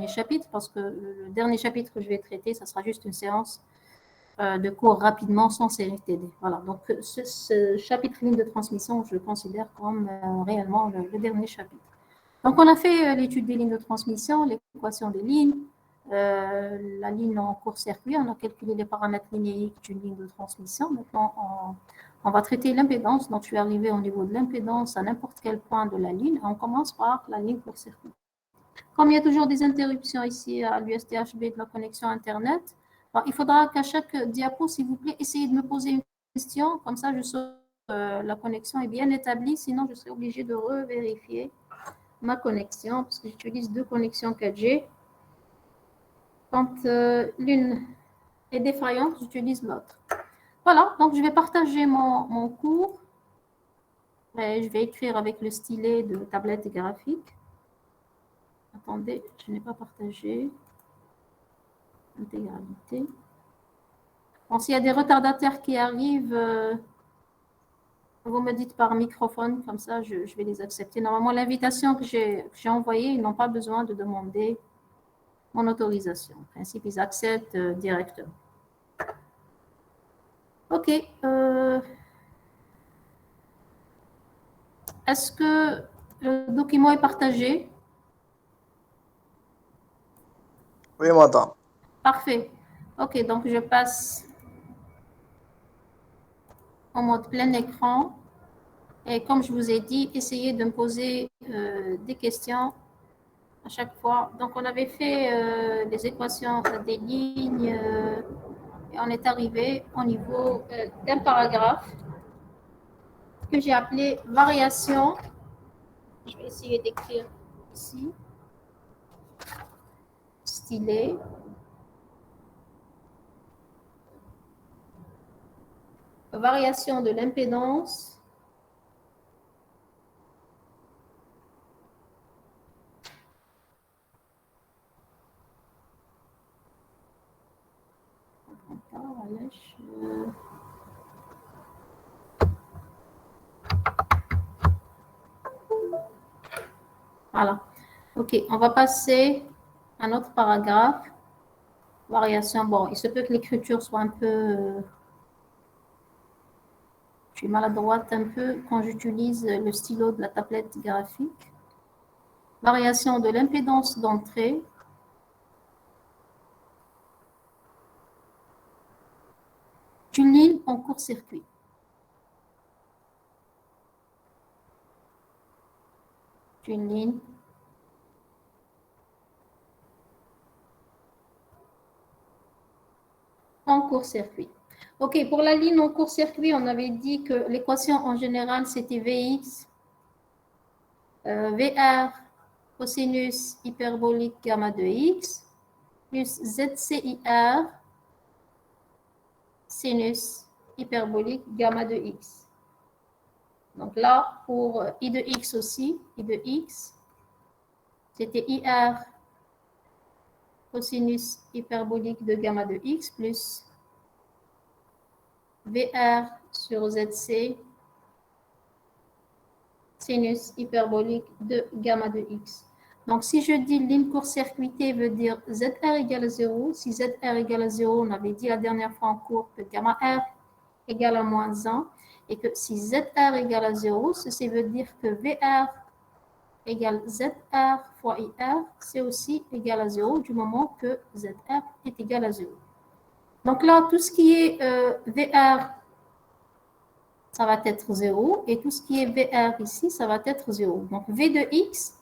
dernier chapitre, parce que le dernier chapitre que je vais traiter, ça sera juste une séance de cours rapidement sans série TD. Voilà, donc ce chapitre ligne de transmission, je le considère comme réellement le dernier chapitre. Donc, on a fait l'étude des lignes de transmission, l'équation des lignes, la ligne en court-circuit, on a calculé les paramètres linéiques d'une ligne de transmission. Maintenant, on va traiter l'impédance. Donc, je suis arrivé au niveau de l'impédance à n'importe quel point de la ligne. On commence par la ligne court-circuit. Comme il y a toujours des interruptions ici à l'USTHB de la connexion Internet, il faudra qu'à chaque diapo, s'il vous plaît, essayez de me poser une question. Comme ça, je saurai que la connexion est bien établie. Sinon, je serai obligée de revérifier ma connexion, parce que j'utilise deux connexions 4G. Quand l'une est défaillante, j'utilise l'autre. Voilà, donc je vais partager mon cours. Et je vais écrire avec le stylet de tablette graphique. Attendez, je n'ai pas partagé. Intégralité. Bon, s'il y a des retardataires qui arrivent, vous me dites par microphone, comme ça je vais les accepter. Normalement, l'invitation que j'ai envoyée, ils n'ont pas besoin de demander mon autorisation. En principe, ils acceptent directement. OK. Est-ce que le document est partagé? Oui, madame. Parfait. OK, donc je passe en mode plein écran. Et comme je vous ai dit, essayez de me poser des questions à chaque fois. Donc, on avait fait les équations des lignes et on est arrivé au niveau d'un paragraphe que j'ai appelé variation. Je vais essayer d'écrire ici. Stylet. Variation de l'impédance. Voilà. OK, on va passer à notre paragraphe. Variation. Bon, il se peut que l'écriture soit un peu... je suis maladroite un peu quand j'utilise le stylo de la tablette graphique. Variation de l'impédance d'entrée. D'une ligne en court-circuit. D'une ligne en court-circuit. OK, pour la ligne en court-circuit, on avait dit que l'équation en général, c'était Vx, VR, cosinus hyperbolique gamma de x, plus ZCIR, sinus hyperbolique gamma de x. Donc là, pour I de x aussi, I de x, c'était IR cosinus hyperbolique de gamma de x plus VR sur ZC sinus hyperbolique de gamma de x. Donc, si je dis ligne court-circuitée veut dire ZR égale à 0. Si ZR égale à 0, on avait dit la dernière fois en cours que gamma R égale à moins 1. Et que si ZR égale à 0, ceci veut dire que VR égale ZR fois IR, c'est aussi égal à 0 du moment que ZR est égal à 0. Donc là, tout ce qui est VR, ça va être 0. Et tout ce qui est VR ici, ça va être 0. Donc V de x,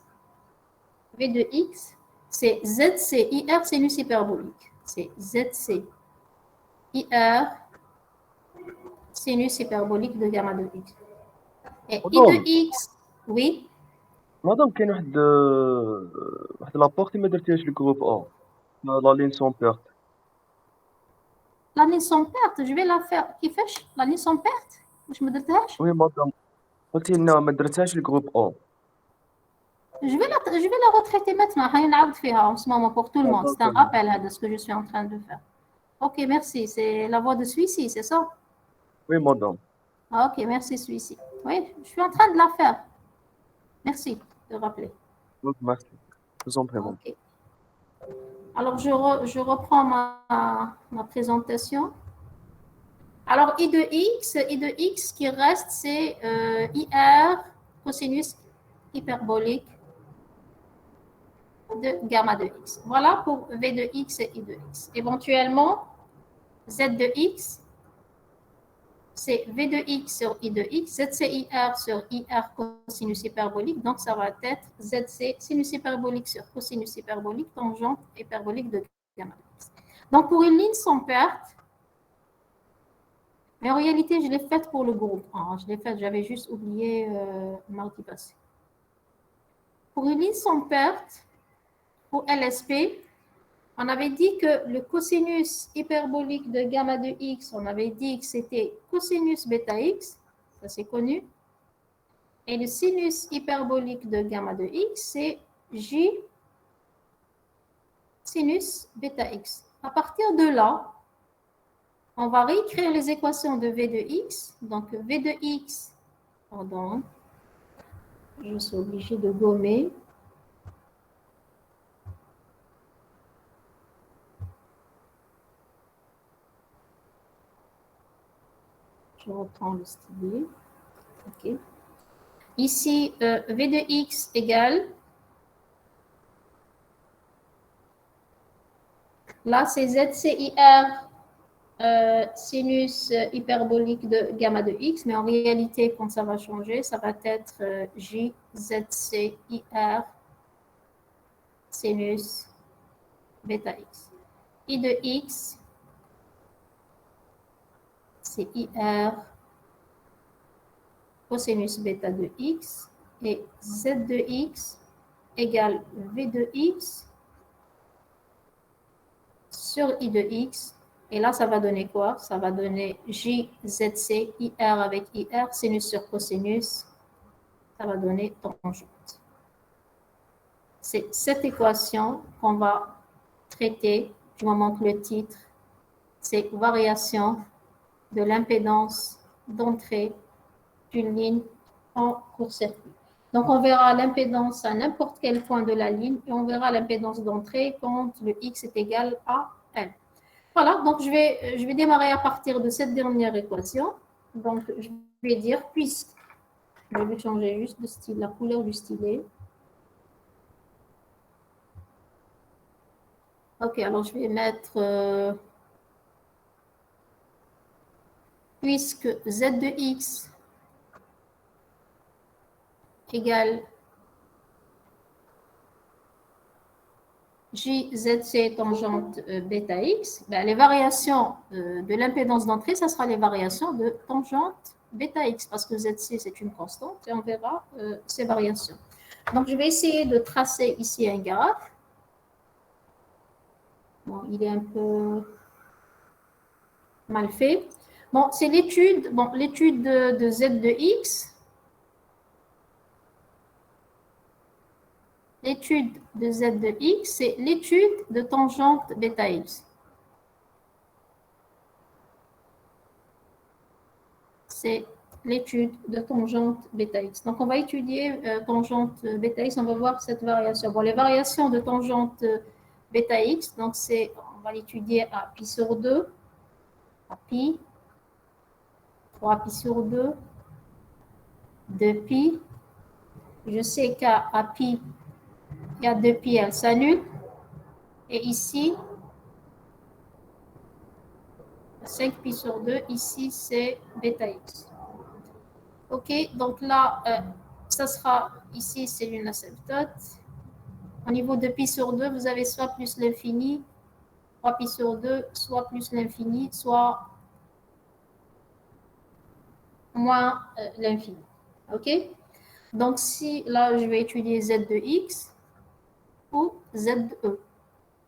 c'est ZC IR sinus hyperbolique. C'est ZC IR sinus hyperbolique de gamma de x. Et I de x, oui. مدام كاين واحد لابورتي ما درتيهاش للجروب او لا لين سون بيرت. La ligne sans perte, je vais la faire. كيفاش la ligne sans perte واش ما درتهاش؟ وي مدام قلتي لنا ما درتهاش للجروب او. Je vais la retraiter maintenant. هنعاود فيها en ce moment pour tout le monde. C'est un rappel de ce que je suis en train de faire. Ok, merci. C'est la voix de celui-ci, c'est ça? Oui, madame. Ok, merci celui-ci. Oui, je suis en train de la faire. Merci de rappeler. Merci. Je vous en prie. Ok. Alors, je reprends ma présentation. Alors, I de X qui reste, c'est IR cosinus hyperbolique de gamma de X. Voilà pour V de X et I de X. Éventuellement, Z de X, c'est V de X sur I de X, ZCIR sur IR cosinus hyperbolique, donc ça va être ZC sinus hyperbolique sur cosinus hyperbolique, tangente hyperbolique de gamma de X. Donc, pour une ligne sans perte, mais en réalité, je l'ai faite pour le groupe 1. Je l'ai faite, j'avais juste oublié mardi passé. Pour une ligne sans perte, pour LSP, on avait dit que le cosinus hyperbolique de gamma de X, on avait dit que c'était cosinus bêta X, ça c'est connu. Et le sinus hyperbolique de gamma de X, c'est J sinus bêta X. À partir de là, on va réécrire les équations de V de X. Donc V de X, pardon, je suis obligée de gommer. Je reprends le stylet. OK. Ici, V de X égale, là c'est ZCIR sinus hyperbolique de gamma de X, mais en réalité, quand ça va changer, ça va être JZCIR sinus bêta X. I de X, c'est IR cosinus bêta de X, et Z de X égale V de X sur I de X. Et là, ça va donner quoi? Ça va donner JZC, IR avec IR, sinus sur cosinus. Ça va donner tangente. C'est cette équation qu'on va traiter du moment que le titre, c'est variation de l'impédance d'entrée d'une ligne en court-circuit. Donc, on verra l'impédance à n'importe quel point de la ligne et on verra l'impédance d'entrée quand le X est égal à L. Voilà, donc je vais démarrer à partir de cette dernière équation. Donc, je vais dire, puisque, je vais changer juste de style, la couleur du stylet. Ok, alors je vais mettre, puisque Z de X égale JZC tangente bêta X, ben, les variations de l'impédance d'entrée, ça sera les variations de tangente bêta X, parce que ZC, c'est une constante, et on verra ces variations. Donc, je vais essayer de tracer ici un graphe. Bon, il est un peu mal fait. Bon, c'est l'étude de Z de X. L'étude de Z de X, c'est l'étude de tangente bêta X. C'est l'étude de tangente bêta X. Donc, on va étudier tangente bêta X, on va voir cette variation. Bon, les variations de tangente bêta X, donc on va l'étudier à pi sur 2, à pi, 3 pi sur 2, 2 pi. Je sais qu'à pi, il y a 2 pi, elle s'annule. Et ici, 5 pi sur 2, ici, c'est bêta X. OK, donc là, ça sera, ici, c'est une asymptote. Au niveau de pi sur 2, vous avez soit plus l'infini, 3 pi sur 2, soit plus l'infini, soit moins l'infini. OK? Donc, si là, je vais étudier Z de X ou ZE.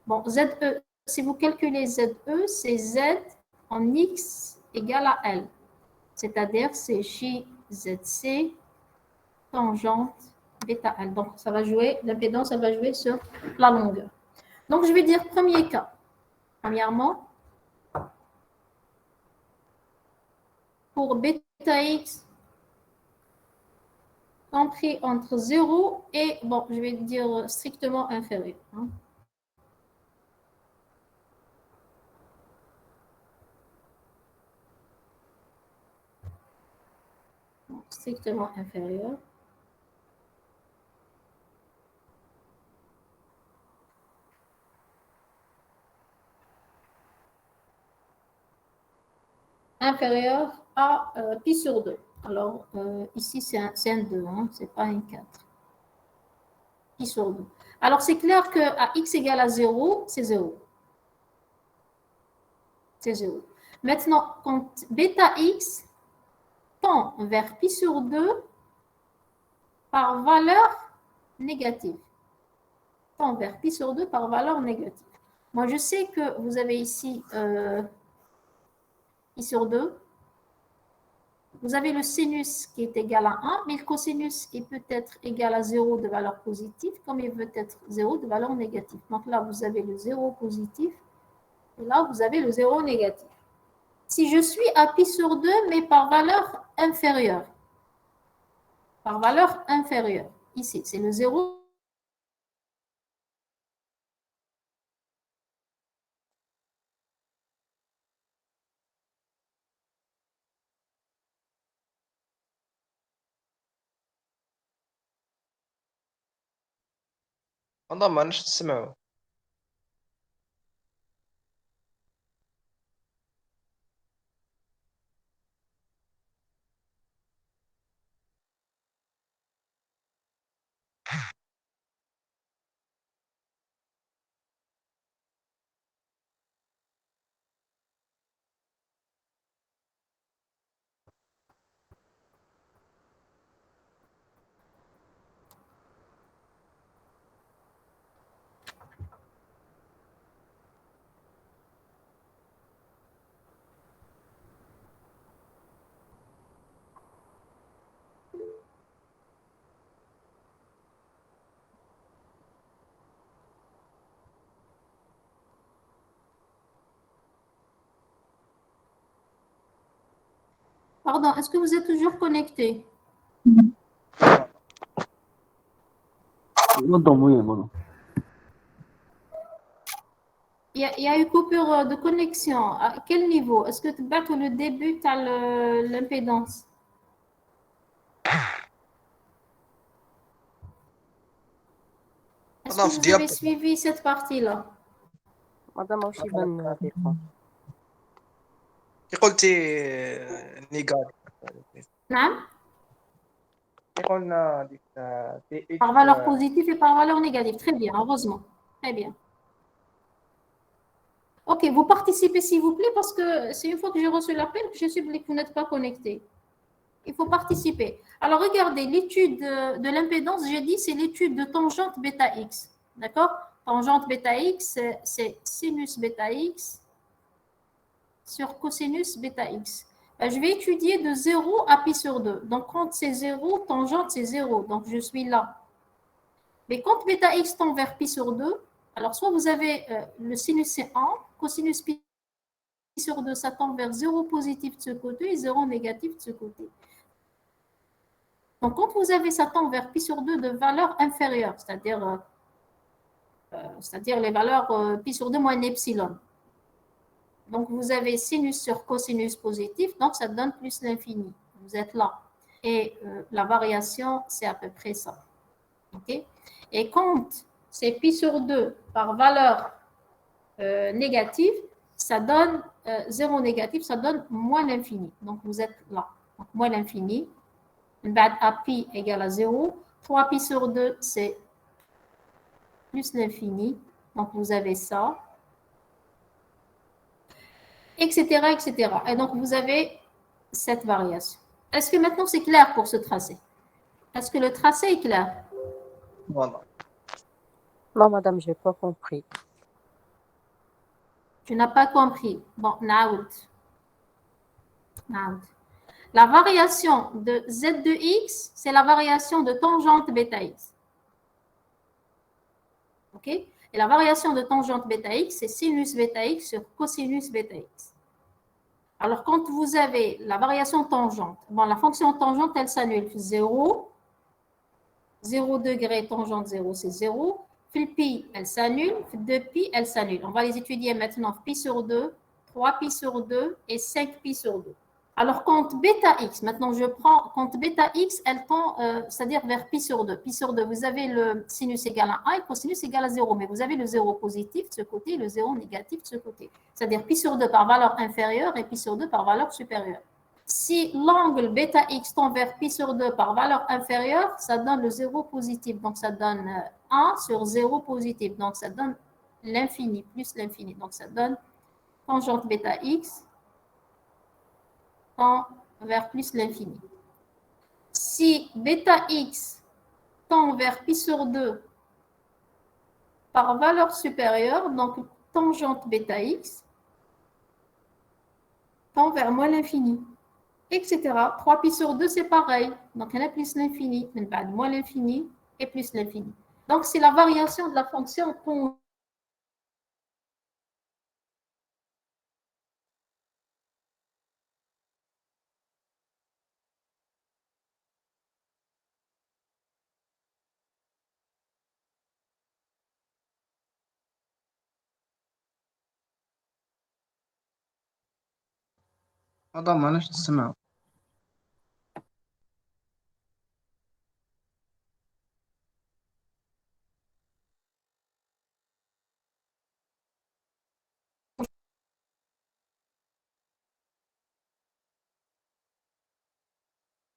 Bon, ZE, si vous calculez ZE, c'est Z en X égale à L. C'est-à-dire, c'est JZC tangente bêta L. Donc, ça va jouer, l'impédance, elle va jouer sur la longueur. Donc, je vais dire premier cas. Premièrement, pour bêta X compris entre 0 et, bon, je vais dire strictement inférieur. Hein. strictement inférieur. Inférieur à pi sur 2. Alors, ici, c'est un 2, hein, ce n'est pas un 4. Pi sur 2. Alors, c'est clair qu'à x égale à 0, c'est 0. C'est 0. Maintenant, quand bêta x tend vers pi sur 2 par valeur négative. Tend vers pi sur 2 par valeur négative. Moi, je sais que vous avez ici pi sur 2. Vous avez le sinus qui est égal à 1, mais le cosinus il peut être égal à 0 de valeur positive, comme il peut être 0 de valeur négative. Donc là, vous avez le 0 positif, et là, vous avez le 0 négatif. Si je suis à pi sur 2, mais par valeur inférieure, ici, c'est le 0. والله ما عرفتش تسمعوا. Pardon, est-ce que vous êtes toujours connecté? Il y a eu coupure de connexion. À quel niveau? Est-ce que tu bats le début de l'impédance? Est-ce que vous avez suivi cette partie-là? مادام ماشي يبان ليكم. كي قلتي نيجاتيف نعم. كي قلنا ديك تي اكس Par valeur positive et par valeur négative. Très bien, heureusement. Très bien. Ok, vous participez s'il vous plaît parce que c'est une fois que j'ai reçu l'appel que je suis que vous n'êtes pas connecté. Il faut participer. Alors, regardez, l'étude de l'impédance, j'ai dit, c'est l'étude de tangente bêta x. D'accord? Tangente bêta x, c'est sinus bêta x sur cosinus bêta x. Je vais étudier de 0 à pi sur 2. Donc, quand c'est 0, tangente, c'est 0. Donc, je suis là. Mais quand bêta x tend vers pi sur 2, alors soit vous avez le sinus c'est 1, cosinus pi sur 2, ça tend vers 0 positif de ce côté et 0 négatif de ce côté. Donc, quand vous avez ça tend vers pi sur 2 de valeur inférieure, c'est-à-dire les valeurs pi sur 2 moins epsilon. Donc, vous avez sinus sur cosinus positif, donc ça donne plus l'infini. Vous êtes là. Et la variation, c'est à peu près ça. Okay? Et quand c'est pi sur 2 par valeur négative, ça donne 0 négatif, ça donne moins l'infini. Donc, vous êtes là. Donc, moins l'infini. A pi égale à 0. 3 pi sur 2, c'est plus l'infini. Donc, vous avez ça. Etc., etc. Et donc, vous avez cette variation. Est-ce que maintenant, c'est clair pour ce tracé? Est-ce que le tracé est clair? Voilà. Non, madame, je n'ai pas compris. Tu n'as pas compris. Bon, naout. La variation de z de x, c'est la variation de tangente bêta x. OK? Et la variation de tangente bêta x, c'est sinus bêta x sur cosinus bêta x. Alors, quand vous avez la variation tangente, bon, la fonction tangente, elle s'annule. 0, 0 degré, tangente 0, c'est 0. Pi, elle s'annule. 2pi, elle s'annule. On va les étudier maintenant. Pi sur 2, 3pi sur 2 et 5pi sur 2. Alors, quand bêta x, maintenant je prends, quand bêta x, elle tend, c'est-à-dire vers pi sur 2. Pi sur 2, vous avez le sinus égal à 1 et cosinus égal à 0, mais vous avez le 0 positif de ce côté et le 0 négatif de ce côté. C'est-à-dire pi sur 2 par valeur inférieure et pi sur 2 par valeur supérieure. Si l'angle bêta x tend vers pi sur 2 par valeur inférieure, ça donne le 0 positif, donc ça donne 1 sur 0 positif, donc ça donne l'infini, plus l'infini, donc ça donne tangente bêta x tend vers plus l'infini. Si bêta x tend vers pi sur 2 par valeur supérieure, donc tangente bêta x tend vers moins l'infini, etc. 3 pi sur 2, c'est pareil. Donc, il y en a plus l'infini, moins l'infini et plus l'infini. Donc, c'est la variation de la fonction qu'on هذا معناش تسمع.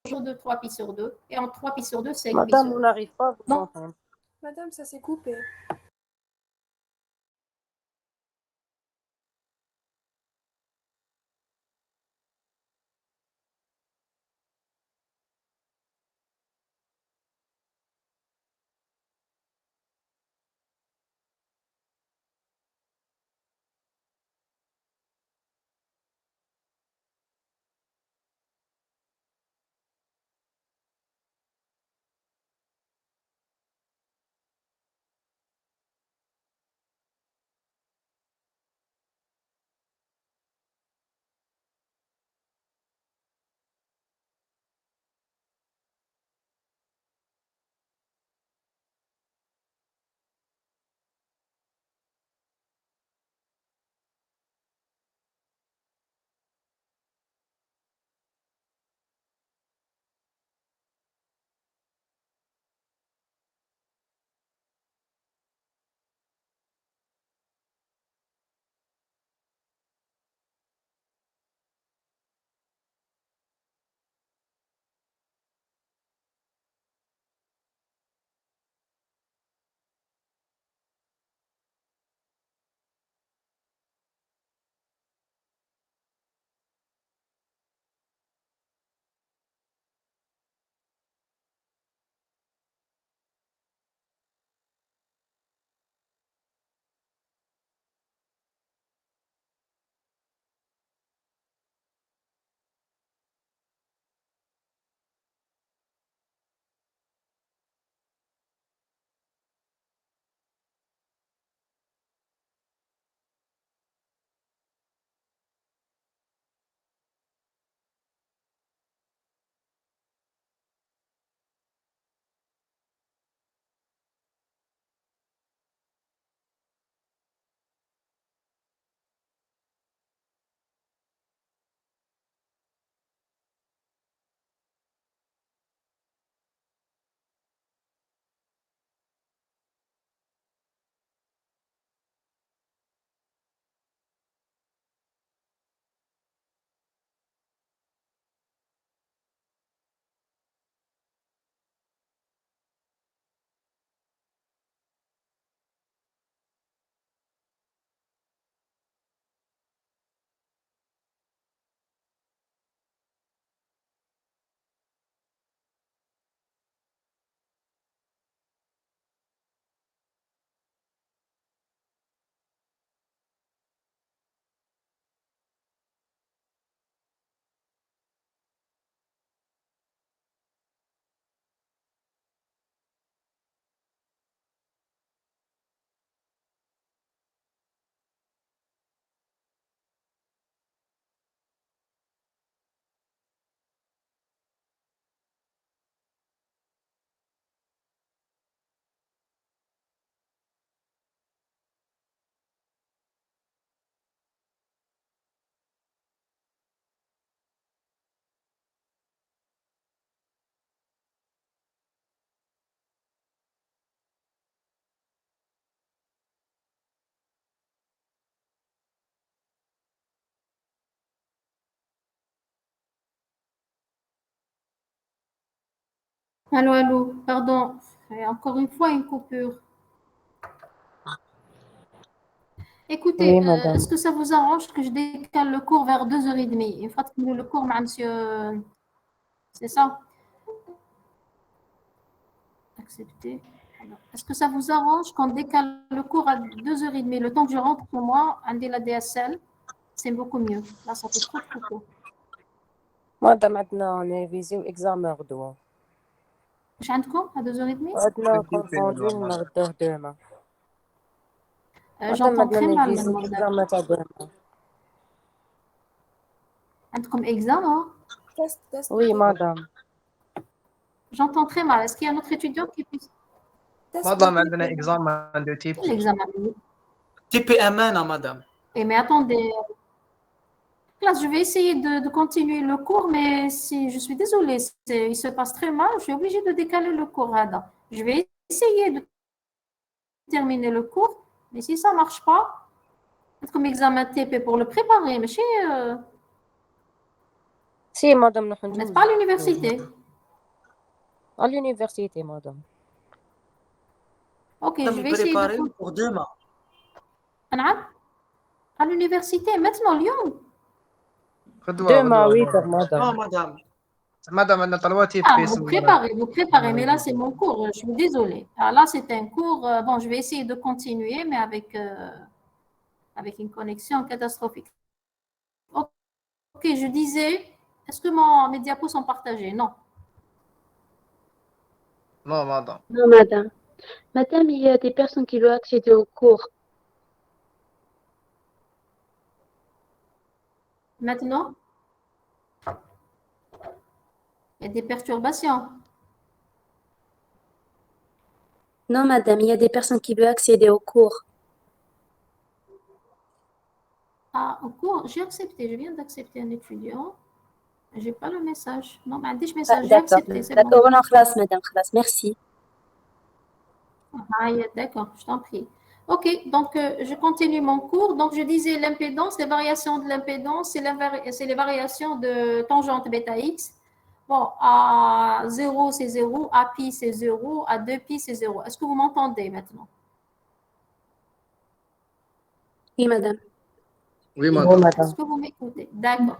de 3 pi sur 2. Et en 3 pi sur 2, 5 pi Madame, sur on 2. n'arrive pas à vous Non. entendre. Madame, ça s'est coupé. Allô, allô, pardon. Encore une fois, une coupure. Écoutez, Oui, madame. est-ce que ça vous arrange que je décale le cours vers 2h30? Une fois que le cours, monsieur, c'est ça? Accepter. Alors, est-ce que ça vous arrange qu'on décale le cours à 2h30? Le temps que je rentre pour moi, un la DSL, c'est beaucoup mieux. Là, ça fait trop de coupures. madame, عندنا نرفيزيو إكزامان غدوة. مش عندكم à 2h30? عندنا كونفوندو نردوه دوما. مادام J'entends عندنا très mal, نرفيزيو mademoiselle. إكزامان تاع دوما. عندكم examen? وي مادام. J'entends très mal. Est-ce qu'il y a un autre étudiant qui puisse... معظم عندنا examen de type Quel examen? type أمانة madame. Eh, mais attendez. Classe, je vais essayer de continuer le cours, mais si je suis désolée, il se passe très mal, je suis obligée de décaler le cours, Ada. Je vais essayer de terminer le cours, mais si ça ne marche pas, comme examen TP pour le préparer, mais سي مادام نحن vous n'êtes pas à l'université. à l'université مادام. Ok, je vais essayer préparer de... pour demain. À l'université, maintenant, Lyon. غدوة دوما غدوة 8 مادام. madame. مادام عندنا طلوات type Ah, اسم vous préparez, mais là, c'est mon cours, je suis désolée. Ah, là, c'est un cours, bon, je vais essayer de continuer, mais avec une connexion catastrophique. Ok, je disais, est-ce que mes diapos sont partagés? Non. Non, madame. Non, madame. Madame, il y a des personnes qui doivent accéder au cours. Maintenant, il y a des perturbations. Non, madame, il y a des personnes qui veulent accéder au cours. Ah, au cours, j'ai accepté, je viens d'accepter un étudiant. Je n'ai pas le message. Non, mais dis message, j'ai D'accord. accepté, c'est bon. D'accord, non, خلاص, madame, خلاص, merci. Ah, d'accord, je t'en prie. Ok, donc je continue mon cours. Donc, je disais l'impédance, les variations de l'impédance, c'est les variations de tangente bêta x. Bon, à 0, c'est 0, à pi, c'est 0, à 2pi, c'est 0. Est-ce que vous m'entendez maintenant? Oui, madame. Oui, Oui madame. Est-ce مادام. que vous m'écoutez? D'accord.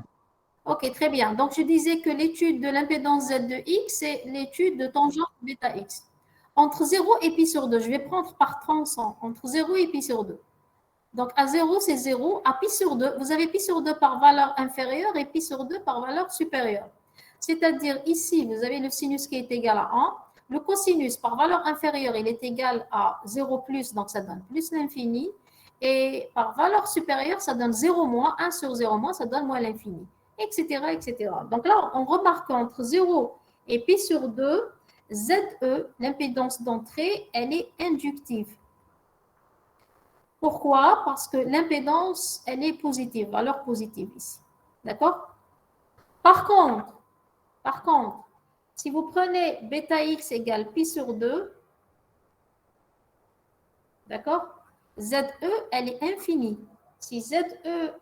Ok, très bien. Donc, je disais que l'étude de l'impédance Z de X, c'est l'étude de tangente bêta X. Entre 0 et pi sur 2, je vais prendre par tronçon, entre 0 et pi sur 2. Donc, à 0, c'est 0. À pi sur 2, vous avez pi sur 2 par valeur inférieure et pi sur 2 par valeur supérieure. C'est-à-dire, ici, vous avez le sinus qui est égal à 1. Le cosinus par valeur inférieure, il est égal à 0 plus, donc ça donne plus l'infini. Et par valeur supérieure, ça donne 0 moins. 1 sur 0 moins, ça donne moins l'infini. Etc., etc. Donc là, on remarque qu'entre 0 et pi sur 2, ZE, l'impédance d'entrée, elle est inductive. Pourquoi? Parce que l'impédance, elle est positive, valeur positive ici. D'accord? Par contre, si vous prenez bêta x égale pi sur 2, d'accord? ZE, elle est infinie. Si ZE,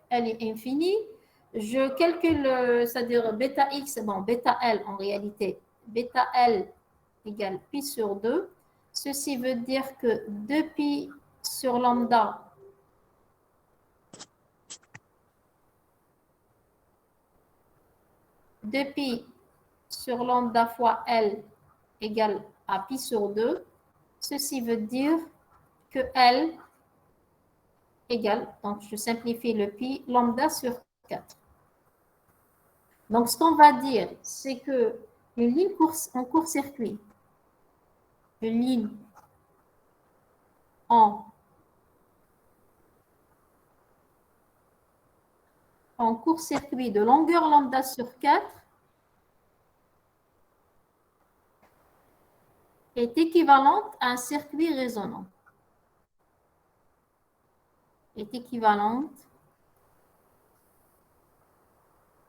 elle est infinie, je calcule, c'est-à-dire bêta x, bon, bêta L en réalité, bêta L égale pi sur 2. Ceci veut dire que 2pi sur lambda, pi sur lambda fois L égale à pi sur 2. Ceci veut dire que L égale, donc je simplifie le pi, lambda sur 4. Donc ce qu'on va dire, c'est que une ligne en court-circuit, une ligne en court-circuit de longueur lambda sur 4 est équivalente à un circuit résonant. Est équivalente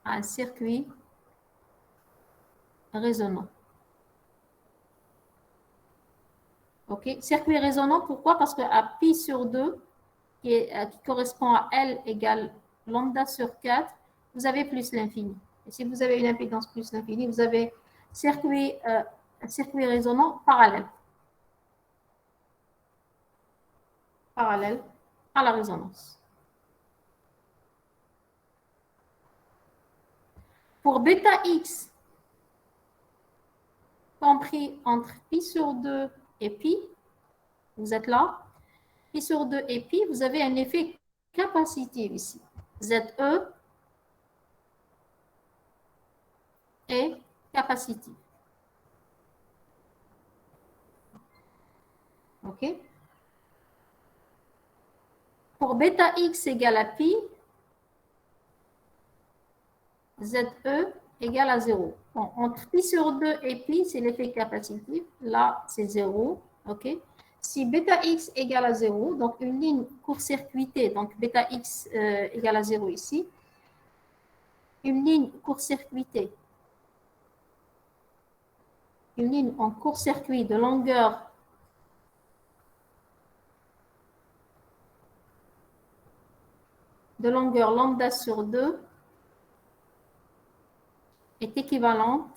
à un circuit résonant. OK? Circuit résonant, pourquoi? Parce qu'à pi sur 2, qui correspond à L égale lambda sur 4, vous avez plus l'infini. Et si vous avez une impédance plus l'infini, vous avez circuit un circuit résonant parallèle. Parallèle à la résonance. Pour bêta X, compris entre pi sur 2 et pi, vous êtes là, pi sur 2 et pi, vous avez un effet capacitif ici. ZE est capacitif. OK? Pour bêta X égale à pi, ZE égale à 0. Bon, entre pi sur 2 et pi, c'est l'effet capacitif. Là, c'est 0. OK? Si bêta X égale à 0, donc une ligne court-circuitée, donc bêta X égale à 0 ici, une ligne court-circuitée, une ligne en court-circuit de longueur lambda sur 2 est équivalente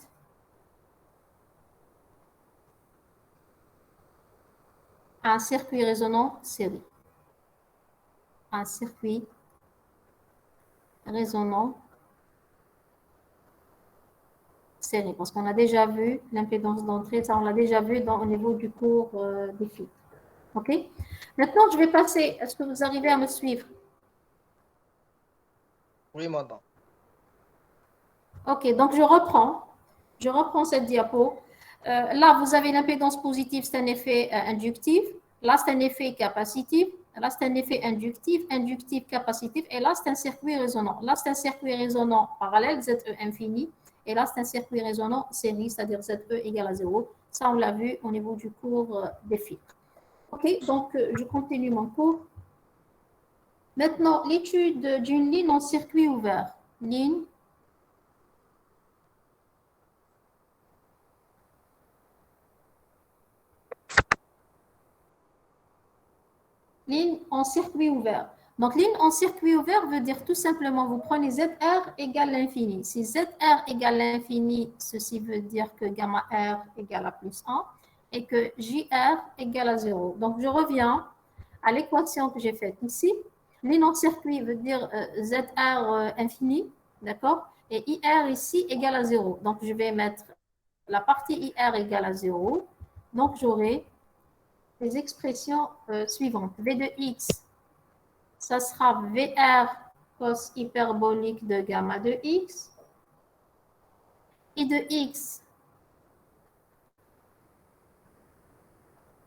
à un circuit résonant série. Un circuit résonant série. Parce qu'on a déjà vu l'impédance d'entrée, ça on l'a déjà vu au niveau du cours des filtres. OK? Maintenant, je vais passer. Est-ce que vous arrivez à me suivre? Oui, madame. OK, donc je reprends cette diapo. Là, vous avez l'impédance positive, c'est un effet inductif. Là, c'est un effet capacitif. Là, c'est un effet inductif, capacitif. Et là, c'est un circuit résonant. Là, c'est un circuit résonant parallèle, ZE infini. Et là, c'est un circuit résonant série, c'est-à-dire ZE égale à 0. Ça, on l'a vu au niveau du cours des filtres. OK, donc je continue mon cours. Maintenant, l'étude d'une ligne en circuit ouvert. Ligne en circuit ouvert. Donc, ligne en circuit ouvert veut dire tout simplement, vous prenez ZR égale l'infini. Si ZR égale l'infini, ceci veut dire que gamma R égale à plus 1 et que JR égale à 0. Donc, je reviens à l'équation que j'ai faite ici. Ligne en circuit veut dire ZR infini, d'accord? Et IR ici égale à 0. Donc, je vais mettre la partie IR égale à 0. Donc, j'aurai les expressions suivantes. V de X, ça sera VR cos hyperbolique de gamma de X. I de X,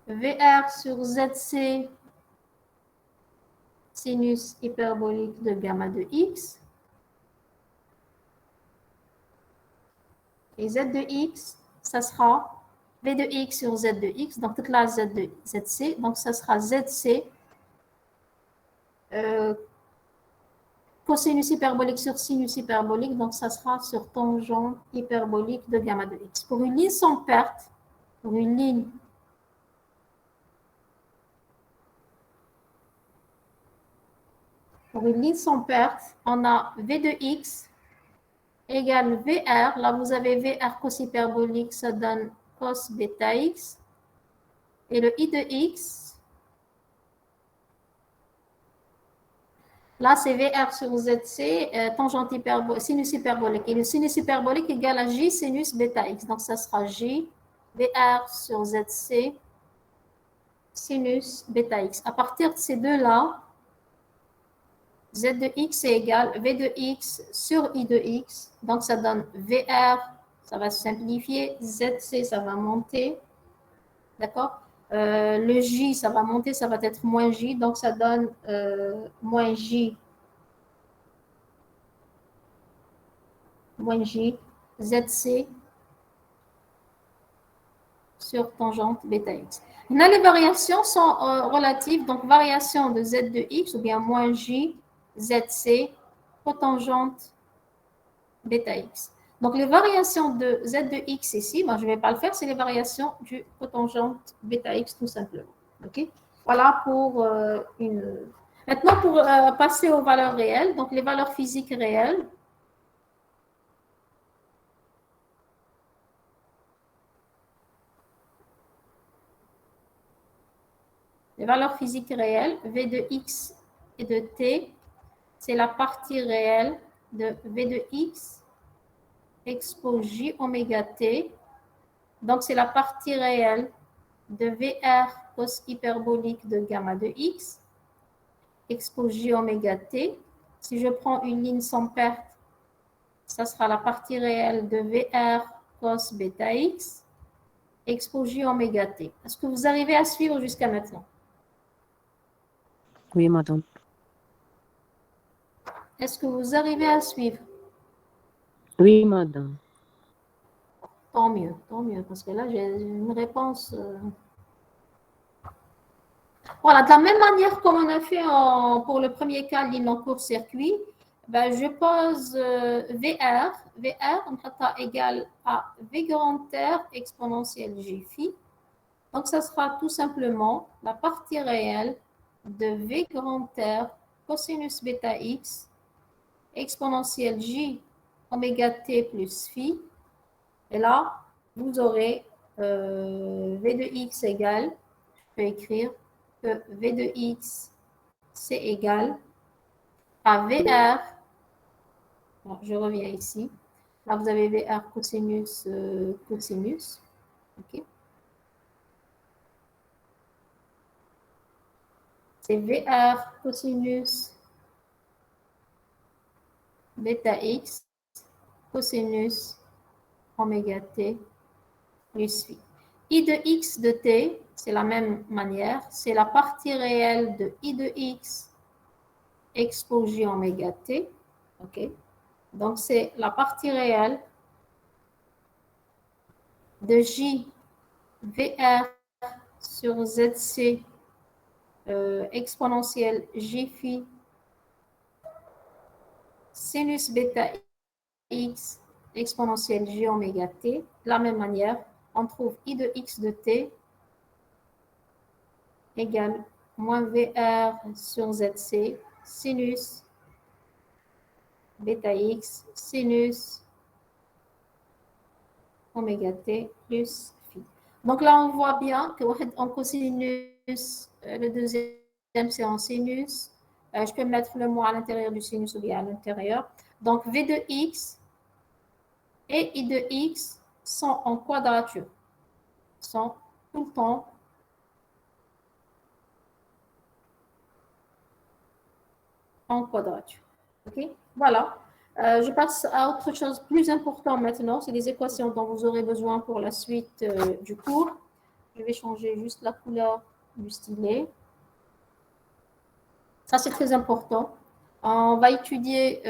VR sur ZC sinus hyperbolique de gamma de X. Et Z de X, ça sera V de X sur Z de X, donc toute la Z de ZC. Donc, ça sera ZC cosinus hyperbolique sur sinus hyperbolique. Donc, ça sera sur tangente hyperbolique de gamma de X. Pour une ligne sans perte, pour une ligne sans perte, on a V de X égale VR. Là, vous avez VR cos hyperbolique, ça donne cos bêta X. Et le I de X, là, c'est VR sur ZC, tangente hyperbolique, sinus hyperbolique. Et le sinus hyperbolique égale à J sinus bêta X. Donc, ça sera J, VR sur ZC, sinus bêta X. À partir de ces deux-là, Z de X est égal V de X sur I de X. Donc, ça donne VR, ça va se simplifier. ZC, ça va monter. D'accord? Le J, ça va monter, ça va être moins J. Donc, ça donne moins J ZC sur tangente bêta X. Là, les variations sont relatives. Donc, variation de Z de X ou bien moins J ZC cotangente bêta X. Donc, les variations de Z de X ici, moi, je ne vais pas le faire, c'est les variations du cotangente bêta X tout simplement. OK? Voilà pour une... Maintenant, pour passer aux valeurs réelles, donc les valeurs physiques réelles. Les valeurs physiques réelles, V de x et de t, c'est la partie réelle de V de x expo j oméga t. Donc, c'est la partie réelle de VR cos hyperbolique de gamma de x expo j oméga t. Si je prends une ligne sans perte, ça sera la partie réelle de VR cos bêta x expo j oméga t. Est-ce que vous arrivez à suivre jusqu'à maintenant? Oui, madame. Est-ce que vous arrivez à suivre? Oui, madame. Tant mieux, parce que là, j'ai une réponse. Voilà, de la même manière comme on a fait pour le premier cas, ligne en court-circuit, ben, je pose VR. VR égale à V grand R exponentielle G phi. Donc, ça sera tout simplement la partie réelle de V grand R cosinus bêta x exponentielle J oméga t plus phi. Et là, vous aurez V de x égale, je peux écrire que V de x, c'est égal à VR. Bon, je reviens ici. Là, vous avez VR cosinus, cosinus. OK. C'est VR cosinus bêta x cosinus oméga t plus phi. I de x de t, c'est la même manière. C'est la partie réelle de I de x expo j oméga t. OK. Donc, c'est la partie réelle de J VR sur ZC exponentielle J phi sinus bêta x exponentielle J oméga t. De la même manière, on trouve I de x de t égale moins VR sur ZC sinus bêta x sinus oméga t plus phi. Donc là, on voit bien qu'en cosinus, le deuxième, c'est en sinus. Je peux mettre le mot à l'intérieur du sinus ou bien à l'intérieur. Donc, V de x et I de x sont en quadrature. Sont tout le temps en quadrature. OK? Voilà. Je passe à autre chose plus important maintenant. C'est les équations dont vous aurez besoin pour la suite du cours. Je vais changer juste la couleur du stylet. Ça, c'est très important. On va étudier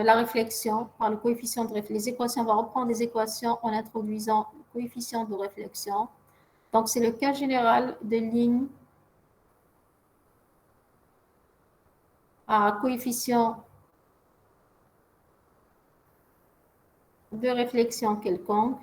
la réflexion par le coefficient de réflexion. Les équations, on va reprendre les équations en introduisant le coefficient de réflexion. Donc, c'est le cas général de ligne à coefficient de réflexion quelconque.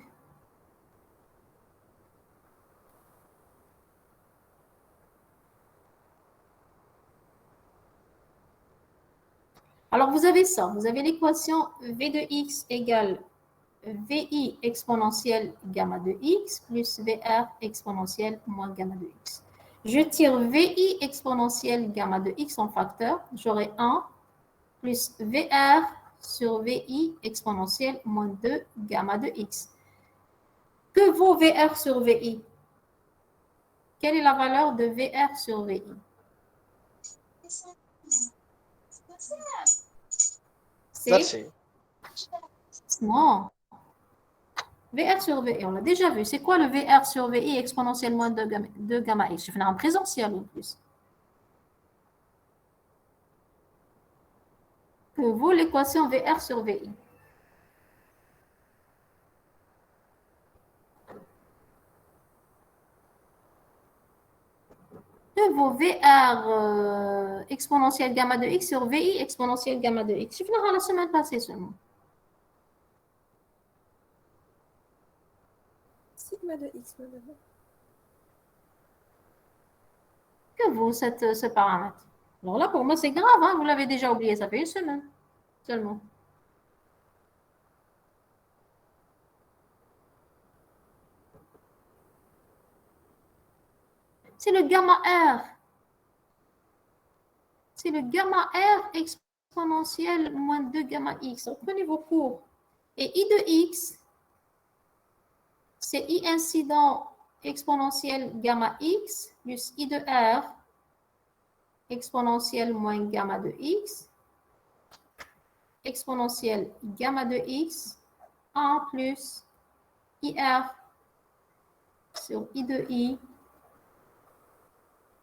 Alors, vous avez ça. Vous avez l'équation V de x égale VI exponentielle gamma de x plus VR exponentielle moins gamma de x. Je tire VI exponentielle gamma de x en facteur. J'aurai 1 plus VR sur VI exponentielle moins 2 gamma de x. Que vaut VR sur VI? Quelle est la valeur de VR sur VI? C'est non. VR sur VI, on l'a déjà vu. C'est quoi le VR sur VI exponentielle moins 2 gamma x? Je fais en présentiel en plus. Que vaut l'équation VR sur VI? Que vaut VR exponentielle gamma de x sur VI exponentielle gamma de x? Je fais la semaine passée seulement. Sigma de x, madame. Que vaut ce paramètre? Alors là, pour moi, c'est grave, hein? Vous l'avez déjà oublié, ça fait une semaine seulement. C'est le gamma R. c'est le gamma R exponentiel moins 2 gamma X. Donc, prenez vos cours. Et I de X, c'est I incident exponentiel gamma X plus I de R exponentiel moins gamma de X exponentiel gamma de X 1 plus IR sur I de I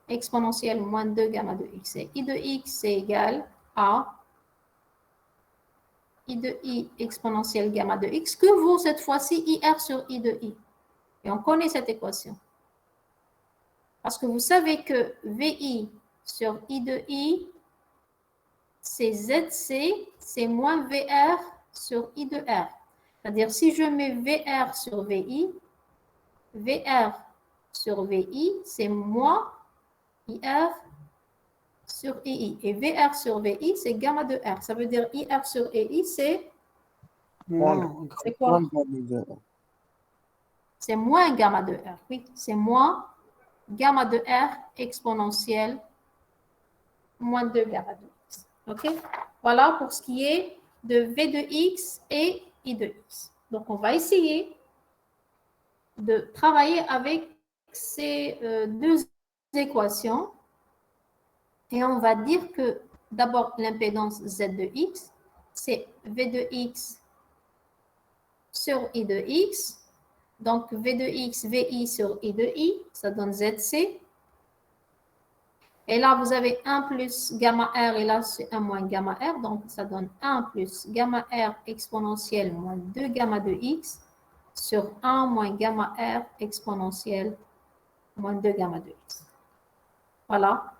exponentielle moins 2 gamma de X. Et I de X, c'est égal à I de I exponentielle gamma de X, que vaut cette fois-ci IR sur I de I. Et on connaît cette équation. Parce que vous savez que VI sur I de I, c'est ZC, c'est moins VR sur I de R. C'est-à-dire, si je mets VR sur VI, VR sur VI, c'est moins IR sur II. Et VR sur VI, c'est gamma de R. Ça veut dire IR sur EI, c'est Non, quoi? C'est moins gamma de R. Oui, c'est moins gamma de R exponentielle moins 2 gamma de X. OK? Voilà pour ce qui est de V de X et I de X. Donc, on va essayer de travailler avec ces deux équations. Et on va dire que d'abord, l'impédance Z de X, c'est V de X sur I de X. Donc, V de X, VI sur I de I, ça donne ZC. Et là, vous avez 1 plus gamma R, et là, c'est 1 moins gamma R. Donc, ça donne 1 plus gamma R exponentielle moins 2 gamma de X sur 1 moins gamma R exponentielle moins 2 gamma de X. Voilà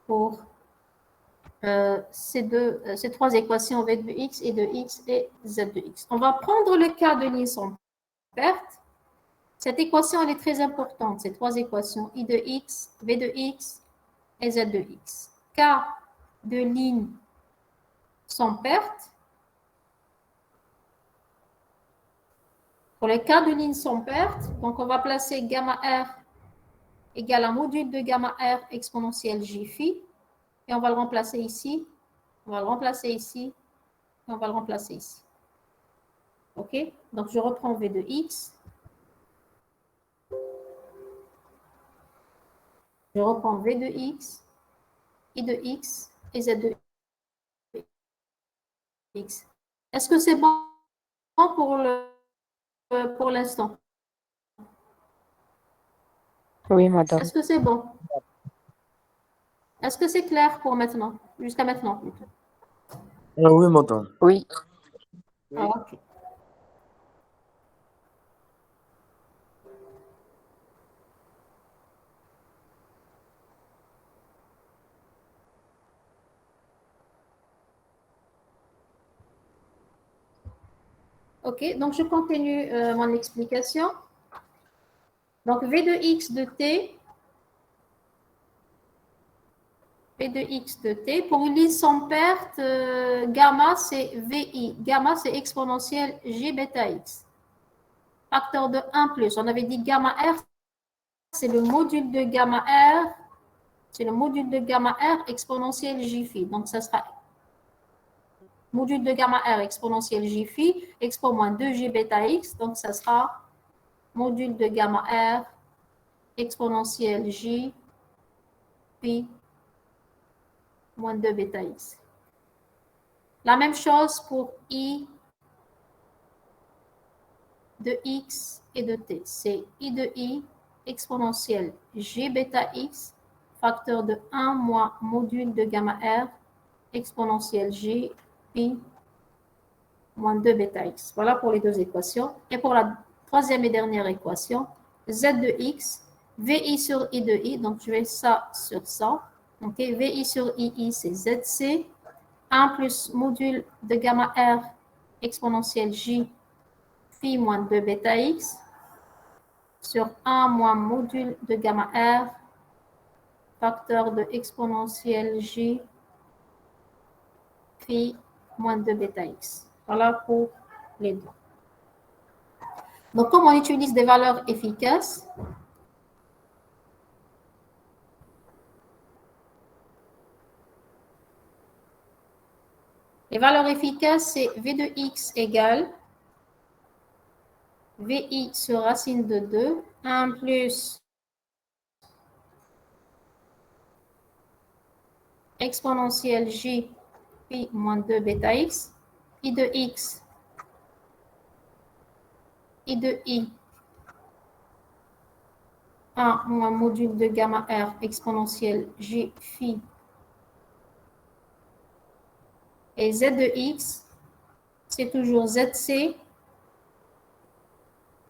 pour ces trois équations V de X, I de X et Z de X. On va prendre le cas de ligne sans perte. Cette équation, elle est très importante, ces trois équations, I de X, V de X et Z de X. Cas de ligne sans perte. Pour le cas de ligne sans perte, donc on va placer gamma R égale à module de gamma R exponentielle J phi, et on va le remplacer ici, on va le remplacer ici, et on va le remplacer ici. OK? Donc, je reprends V de X. Je reprends V de X, I de X et Z de X. Est-ce que c'est bon pour l'instant? Oui, madame. Est-ce que c'est bon? Est-ce que c'est clair pour maintenant? Jusqu'à maintenant, plutôt. Oui, madame. Oui. Ah, OK. OK, donc je continue mon explication. Donc, V de X de T, V de X de T, pour une ligne sans perte, gamma, c'est VI. Gamma, c'est exponentielle G bêta X. Facteur de 1 plus. On avait dit gamma R, c'est le module de gamma R, c'est le module de gamma R exponentielle J phi. Donc, ça sera module de gamma R exponentielle J phi, expo moins 2G bêta X. Donc, ça sera module de gamma R exponentielle J phi moins 2 bêta X. La même chose pour I de X et de T. C'est I de I exponentielle G bêta X, facteur de 1 moins module de gamma R exponentielle G pi moins 2 bêta X. Voilà pour les deux équations. Et pour la troisième et dernière équation, Z de X, VI sur I de I, donc je vais ça sur ça. Ok, VI sur II, c'est ZC. 1 plus module de gamma R exponentielle J phi moins 2 bêta X sur 1 moins module de gamma R facteur de exponentielle J phi moins 2 bêta X. Voilà pour les deux. Donc, comme on utilise des valeurs efficaces, Les valeurs efficaces, c'est V de x égale VI sur racine de 2, 1 plus exponentielle J pi moins 2 bêta x, I de x, I de I, 1 moins module de gamma R exponentielle J phi et Z de x, c'est toujours ZC,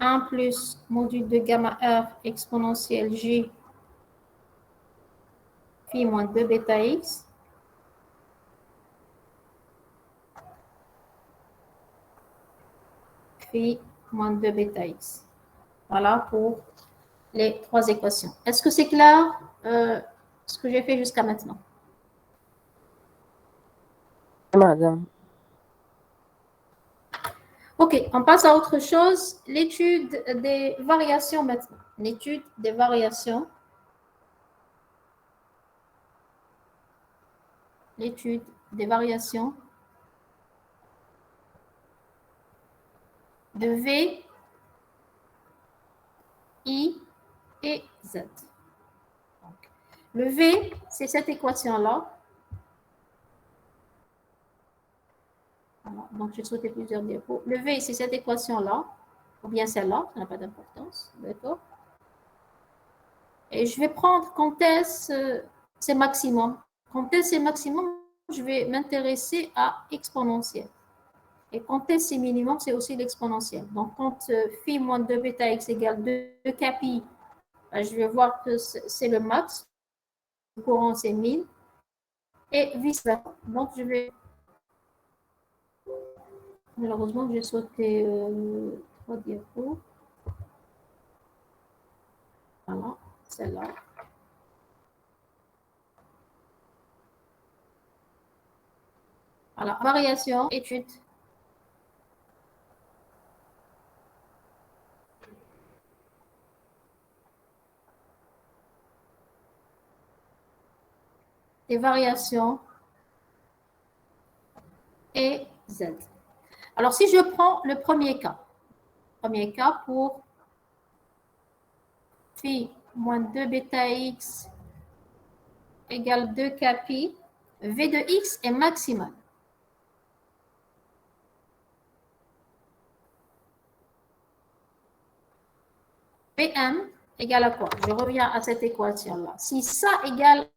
1 plus module de gamma R exponentielle J phi moins 2 bêta x, phi moins 2 bêta x. Voilà pour les trois équations. Est-ce que c'est clair ce que j'ai fait jusqu'à maintenant? Madame. Ok, on passe à autre chose, l'étude des variations maintenant. L'étude des variations. L'étude des variations de V, I et Z. Donc, le V, c'est cette équation-là. Voilà, donc, j'ai sauté plusieurs diapos. Le V, c'est cette équation-là, ou bien celle-là, ça n'a pas d'importance, d'accord? Et je vais prendre quand est-ce c'est maximum. Quand est-ce c'est maximum, je vais m'intéresser à exponentielle. Et quand est-ce c'est minimum, c'est aussi l'exponentielle. Donc, quand phi moins 2 bêta x égale 2 capi, je vais voir que c'est le max. Le courant, c'est 1000. Et vice-versa. Donc, je vais... Malheureusement, j'ai sauté 3 diapos. Voilà, celle-là. Voilà, variation, étude. Des variations et Z. Alors, si je prends le premier cas pour phi moins 2 bêta x égale 2 capi, V de x est maximal. Vm égale à quoi? Je reviens à cette équation-là. Si ça égale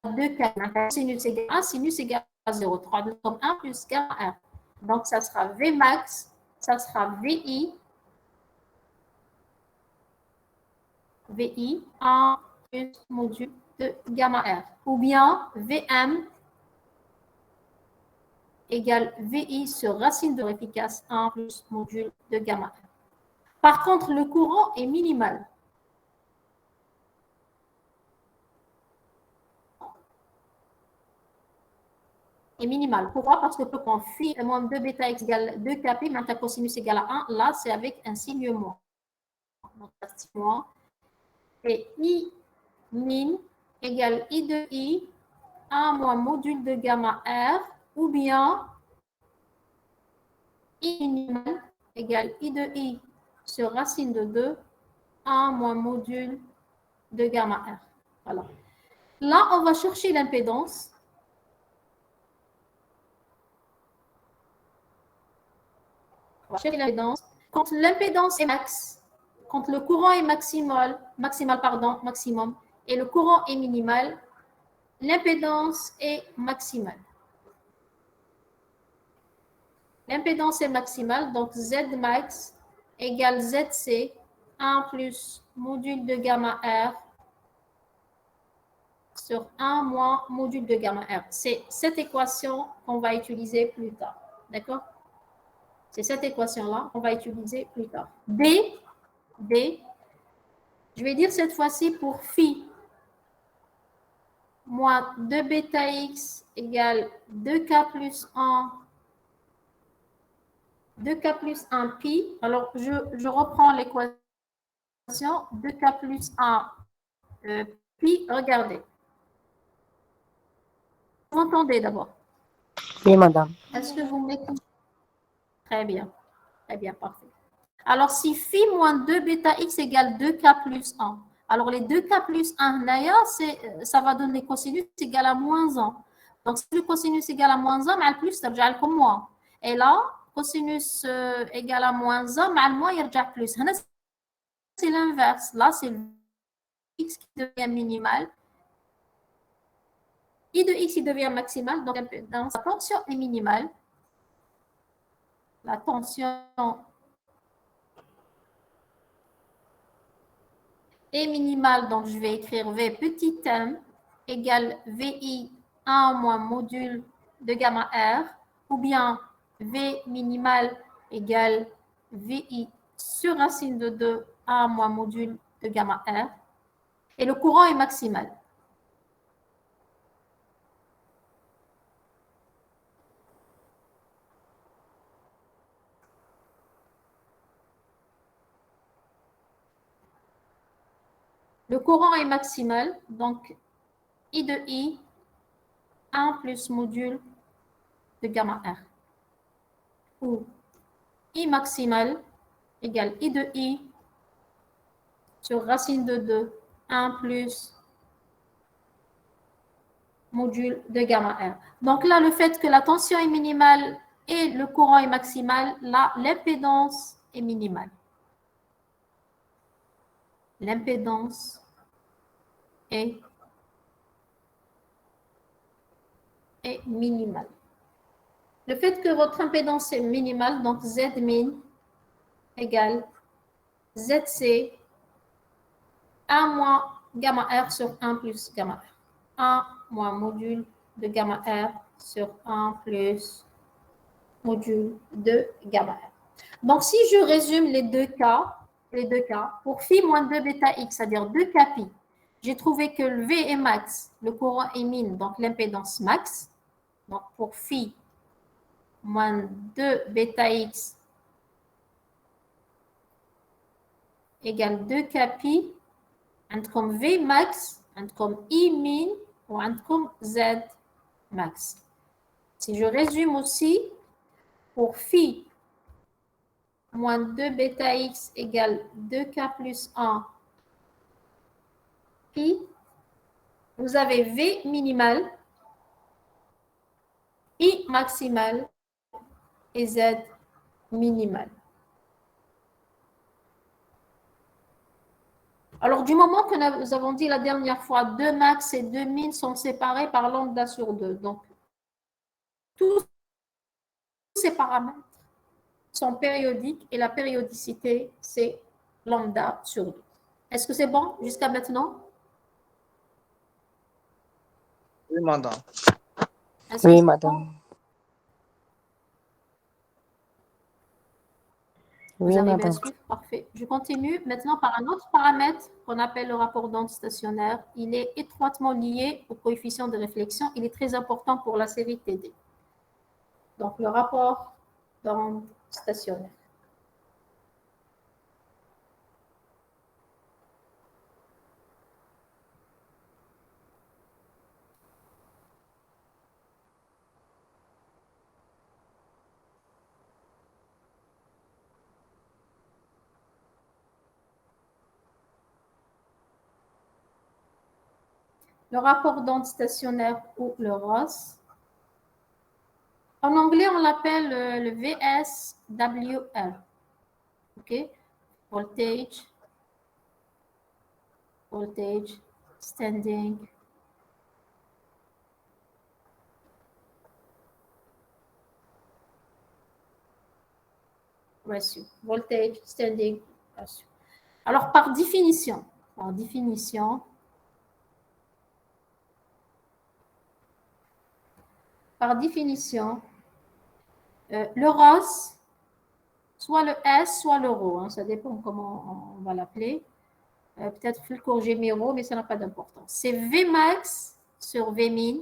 2 capi, sinus égale 1, sinus égale 0,3, nous sommes 1 plus gamma R. Donc, ça sera Vmax, ça sera VI, 1 plus module de gamma R. Ou bien Vm égale VI sur racine de efficace 1 plus module de gamma R. Par contre, le courant est minimal. Est minimal. Pourquoi? Parce que quand phi moins 2 bêta x égale 2 kp, maintenant cosinus égale à 1, là, c'est avec un signe moins. Donc, moins. Et I min égale I de I, 1 moins module de gamma R, ou bien I minimal égale I de I sur racine de 2, 1 moins module de gamma R. Voilà. Là, on va chercher l'impédance. On va chercher l'impédance. Quand l'impédance est max, quand le courant est maximum, et le courant est minimal, l'impédance est maximale. L'impédance est maximale, donc Z max égale ZC, 1 plus module de gamma R sur 1 moins module de gamma R. C'est cette équation qu'on va utiliser plus tard. D'accord? C'est cette équation-là qu'on va utiliser plus tard. D, je vais dire cette fois-ci pour phi moins 2 bêta x égale 2k plus 1, 2k plus 1 pi. Alors, je reprends l'équation 2k plus 1 pi. Regardez. Vous entendez d'abord? Oui, madame. Est-ce que vous m'écoutez? Très bien, parfait. Alors, si phi moins 2 bêta x égale 2k plus 1, alors les 2k plus 1, là, ça va donner cosinus égal à moins 1. Donc, si le cosinus égal à moins 1, مع plus, ça va comme moins. Et là, cosinus égal à moins 1, مع le moins, il y plus. Là, c'est l'inverse. Là, c'est x qui devient minimal. I de x, il devient maximal. Donc, la tension est minimale. La tension est minimale, donc je vais écrire V petit m égale VI 1 moins module de gamma R, ou bien V minimal égale VI sur racine de 2 1 moins module de gamma R, et le courant est maximal. Le courant est maximal, donc I de I, 1 plus module de gamma R. Ou I maximal égale I de I sur racine de 2, 1 plus module de gamma R. Donc là, le fait que la tension est minimale et le courant est maximal, là, l'impédance est minimale. L'impédance est minimale. Le fait que votre impédance est minimale, donc Z min égale ZC 1 moins gamma R sur 1 plus gamma R. 1 moins module de gamma R sur 1 plus module de gamma R. Donc, si je résume les deux cas, pour phi moins 2 bêta x, c'est-à-dire 2k pi, j'ai trouvé que le V est max, le courant est min, donc l'impédance max. Donc, pour phi moins 2 bêta x égale 2k pi, عندكم V max, عندكم I min, ou عندكم Z max. Si je résume aussi, pour phi moins 2 bêta x égale 2k plus 1 pi, vous avez V minimal, I maximal et Z minimal. Alors, du moment que nous avons dit la dernière fois, 2 max et 2 min sont séparés par lambda sur 2. Donc, tous ces paramètres sont périodiques et la périodicité, c'est lambda sur 2. Est-ce que c'est bon jusqu'à maintenant? Oui, madame. Oui, madame. Vous Oui, arrivez à madame. suivre? Parfait. Je continue maintenant par un autre paramètre qu'on appelle le rapport d'onde stationnaire. Il est étroitement lié au coefficient de réflexion. Il est très important pour la série TD. Donc, le rapport d'onde stationnaire. Le rapport d'onde stationnaire ou le ROS. En anglais, on l'appelle le VSWR. OK? Voltage, standing, ratio. Voltage, standing, ratio. Alors, par définition, le ROS, soit le S, soit le ρ, hein, ça dépend comment on va l'appeler. Peut-être le cours généraux, mais ça n'a pas d'importance. C'est Vmax sur Vmin.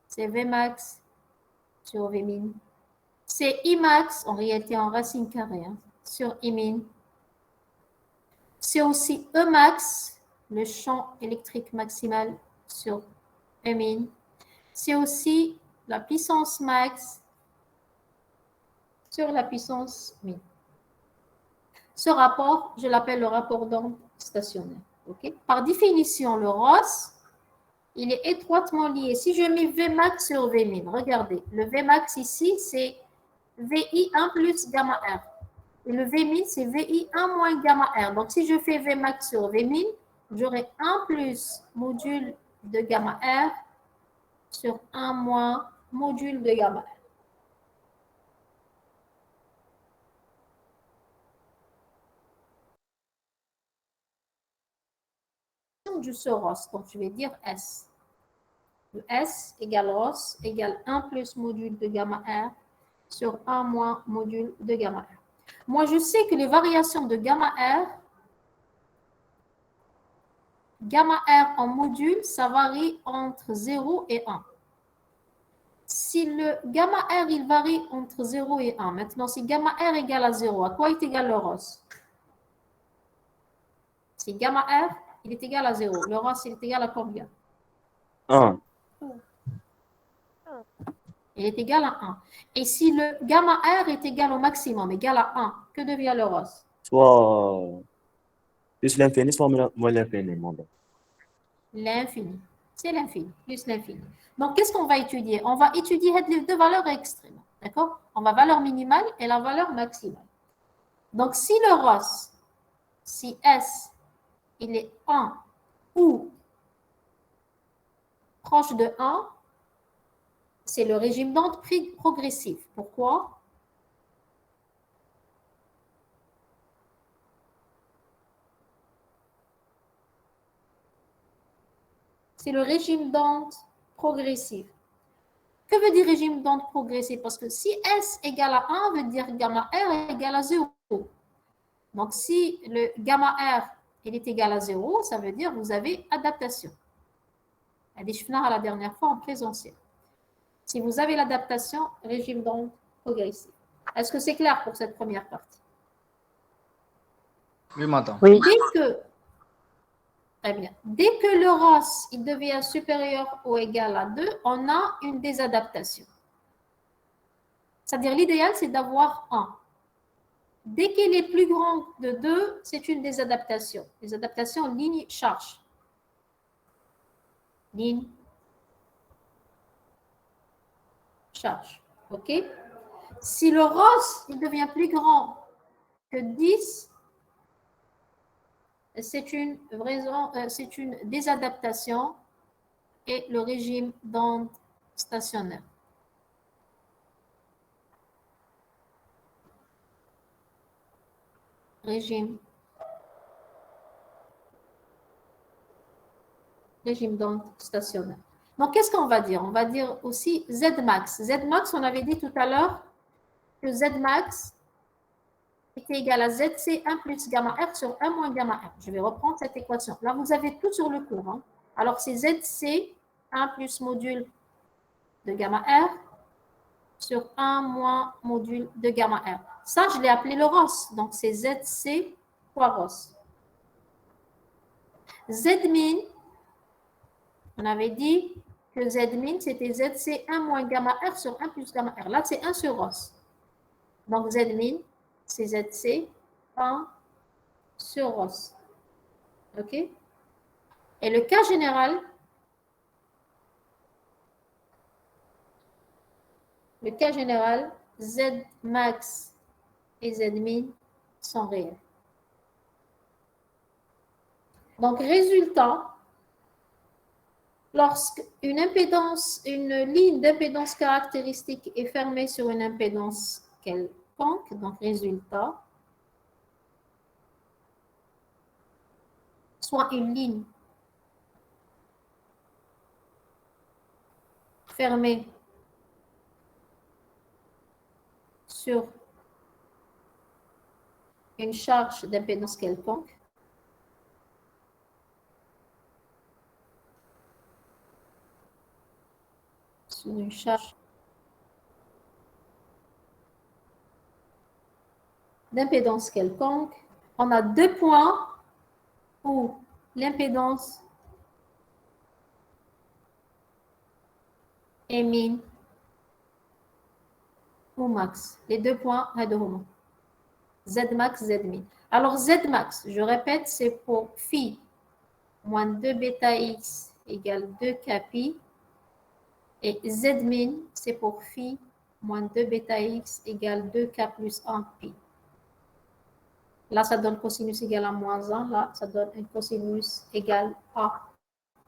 C'est Vmax sur Vmin. C'est Imax, en réalité en racine carrée, hein, sur Imin. C'est aussi Emax, le champ électrique maximal sur Emin. C'est aussi la puissance max sur la puissance min. Ce rapport, je l'appelle le rapport d'onde stationnaire. Okay? Par définition, le ROS, il est étroitement lié. Si je mets Vmax sur Vmin, regardez, le Vmax ici, c'est VI1 plus gamma R. Et le Vmin, c'est VI1 moins gamma R. Donc, si je fais Vmax sur Vmin, j'aurai 1 plus module de gamma R sur 1 moins module de gamma R. Du ROS, donc je vais dire S. Le S égale ROS égale 1 plus module de gamma R sur 1 moins module de gamma R. Moi, je sais que les variations de gamma R en module, ça varie entre 0 et 1. Si le gamma R, il varie entre 0 et 1, maintenant, si gamma R égale à 0, à quoi est égal le ROS? Si gamma R, il est égal à 0, le ROS, il est égal à combien? 1. Il est égal à 1. Et si le gamma R est égal au maximum, égal à 1, que devient le ROS? Soit plus l'infini, soit moins l'infini, madame. L'infini. C'est l'infini, plus l'infini. Donc, qu'est-ce qu'on va étudier? On va étudier les deux valeurs extrêmes. D'accord? On va valeur minimale et la valeur maximale. Donc, si le ROS, si S, il est 1 ou proche de 1, c'est le régime d'onde progressif. Pourquoi? C'est le régime d'onde progressif. Que veut dire régime d'onde progressif? Parce que si S égale à 1, veut dire gamma R égale à 0. Donc, si le gamma R il est égal à 0, ça veut dire que vous avez adaptation. À la dernière fois en présentiel. Si vous avez l'adaptation, régime d'onde progressif. Est-ce que c'est clair pour cette première partie? Oui, madame. Oui. Très bien. Dès que le ROS il devient supérieur ou égal à 2, on a une désadaptation. C'est-à-dire l'idéal, c'est d'avoir 1. Dès qu'il est plus grand de 2, c'est une désadaptation. Désadaptation ligne-charge. Ligne-charge. OK? Si le ROS il devient plus grand que 10, c'est une désadaptation et le régime d'onde stationnaire. Régime d'onde stationnaire. Donc, qu'est-ce qu'on va dire? On va dire aussi Zmax. Zmax, on avait dit tout à l'heure que Zmax était égal à ZC 1 plus gamma R sur 1 moins gamma R. Je vais reprendre cette équation. Là, vous avez tout sur le cours. Hein. Alors, c'est ZC 1 plus module de gamma R sur 1 moins module de gamma R. Ça, je l'ai appelé le ROS. Donc, c'est ZC fois ROS. Zmin, on avait dit que Zmin, c'était ZC 1 moins gamma R sur 1 plus gamma R. Là, c'est 1 sur ROS. Donc, Zmin, c'est ZC 1 sur ROS. OK? Et le cas général, Zmax et Zmin sont réels. Donc, résultat, lorsque une ligne d'impédance caractéristique est fermée sur une impédance quelconque, donc résultat, soit une ligne fermée sur une charge d'impédance quelconque, sur une charge d'impédance quelconque, on a 2 points où l'impédance est min ou max. Les 2 points, Z max, Z min. Alors, Z max, je répète, c'est pour phi moins 2 bêta x égale 2 capi. Et Z min, c'est pour phi moins 2 bêta x égale 2k plus 1 pi. Là, ça donne cosinus égal à moins 1. Là, ça donne un cosinus égal à